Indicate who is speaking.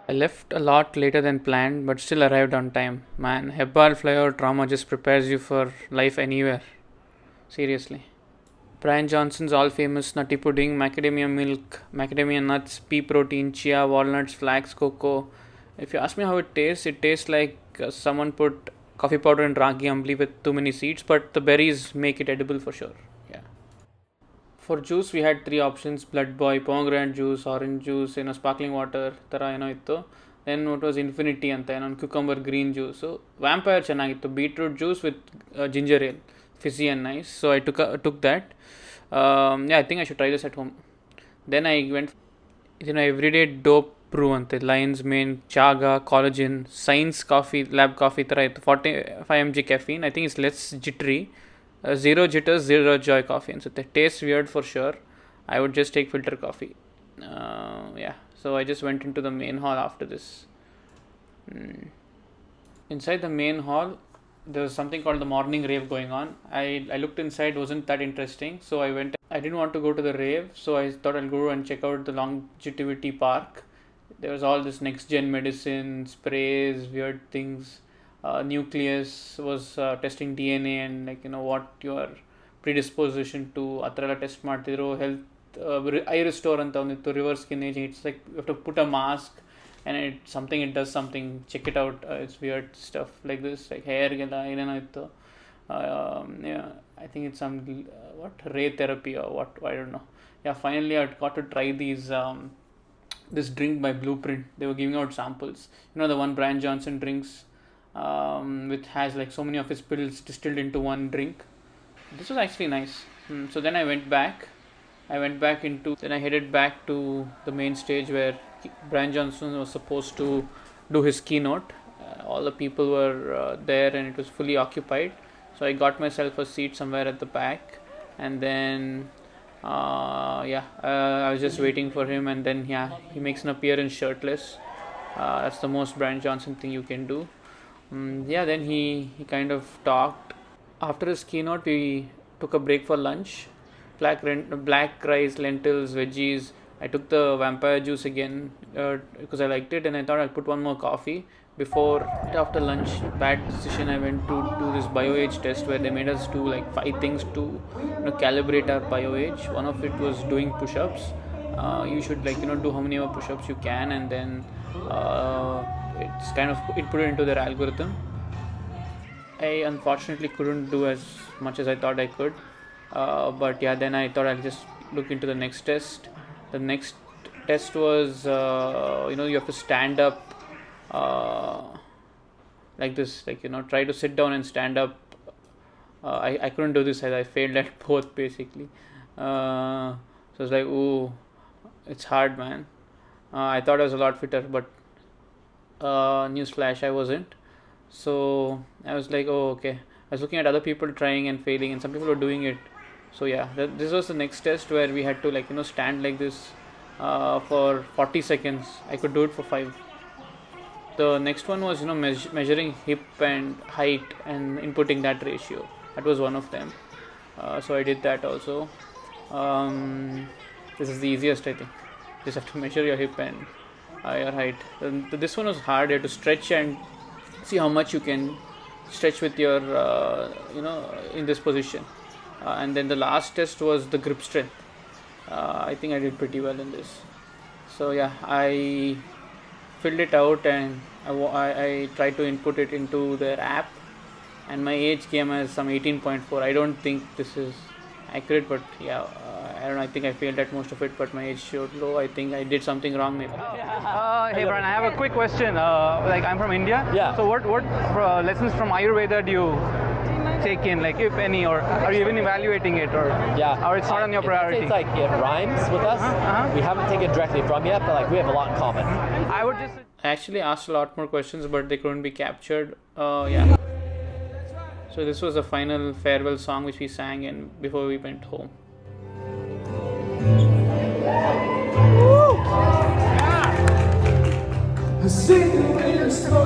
Speaker 1: I left a lot later than planned, but still arrived on time. Man, Hebbal flyover trauma just prepares you for life anywhere. Seriously. Bryan Johnson's all famous nutty pudding, macadamia milk, macadamia nuts, pea protein, chia, walnuts, flax, cocoa. If you ask me how it tastes like someone put coffee powder and ragi ambli with too many seeds, but the berries make it edible for sure. Yeah. For juice, we had three options: blood boy, pomegranate juice, orange juice, sparkling water, tara itto. Then what was infinity anta, cucumber green juice. So vampire chennagittu, beetroot juice with ginger ale, fizzy and nice. So I took that. I think I should try this at home. Then I went, everyday dope brew ante, Lion's Mane, chaga, collagen, science coffee, lab coffee tara ittu, 45 mg caffeine. I think it's less jittery. Zero jitters, zero joy coffee. And so it tastes weird for sure. I would just take filter coffee. So I just went into the main hall after this. Inside the main hall, there was something called the morning rave going on. I looked inside, wasn't that interesting. So I went. I didn't want to go to the rave, so I thought I'll go and check out the longevity park. There was all this next gen medicine, sprays, weird things. Nucleus was testing DNA and what your predisposition to atrala test ಮಾಡ್ತಿದ್ರು. Health eye restore ಅಂತ ಒಂದಿತ್ತು, reverse skin aging. It's like you have to put a mask and it does something. Check it out. It's weird stuff like this, like hair ಗೆಲ್ಲ ಏನೇನೋ ಇತ್ತು. I think it's some ray therapy or what, I don't know. Finally I got to try these this drink by Blueprint. They were giving out samples, the one Bryan Johnson drinks, which has like so many of his pills distilled into one drink. This was actually nice. So then I headed back to the main stage where Bryan Johnson was supposed to do his keynote. All the people were there and it was fully occupied. So I got myself a seat somewhere at the back, and then I was just waiting for him, and then he makes an appearance shirtless. That's the most Bryan Johnson thing you can do. Then he kind of talked. After his keynote, we took a break for lunch. Black rice, lentils, veggies. I took the vampire juice again because I liked it, and I thought I'll put one more coffee after lunch. Bad decision. I went to do this bioage test where they made us do like 5 things to calibrate our bioage. One of it was doing push-ups. You should do how many more push-ups you can, and then it's kind of put it into their algorithm. I unfortunately couldn't do as much as I thought I could, but then I thought I'll just look into the next test. The next test was you have to stand up like this, try to sit down and stand up. I couldn't do this as I failed at both basically. So it's like, ooh, it's hard, man. I thought I was a lot fitter, but newsflash, I wasn't. So I was like, oh, okay. I was looking at other people trying and failing, and some people were doing it. So this was the next test where we had to stand like this for 40 seconds. I could do it for 5. The next one was measuring hip and height and inputting that ratio. That was one of them. So I did that also. This is the easiest, I think. Just have to measure your hip and your height. This one was hard. You have to stretch and see how much you can stretch with your in this position. And then the last test was the grip strength. I think I did pretty well in this. So I filled it out, and I tried to input it into their app, and my age came as some 18.4. I don't think this is accurate, but I don't know, I think I failed at most of it, but my age showed low. I think I did something wrong maybe.
Speaker 2: Hey Bryan, I have a quick question. I'm from India. So what lessons from Ayurveda do you take in, if any, or are you even evaluating it, or it's not on your priority?
Speaker 3: It's it rhymes with us. We haven't taken it directly from yet, but we have a lot in common.
Speaker 1: I actually asked a lot more questions, but they couldn't be captured. So this was the final farewell song which we sang and before we went home.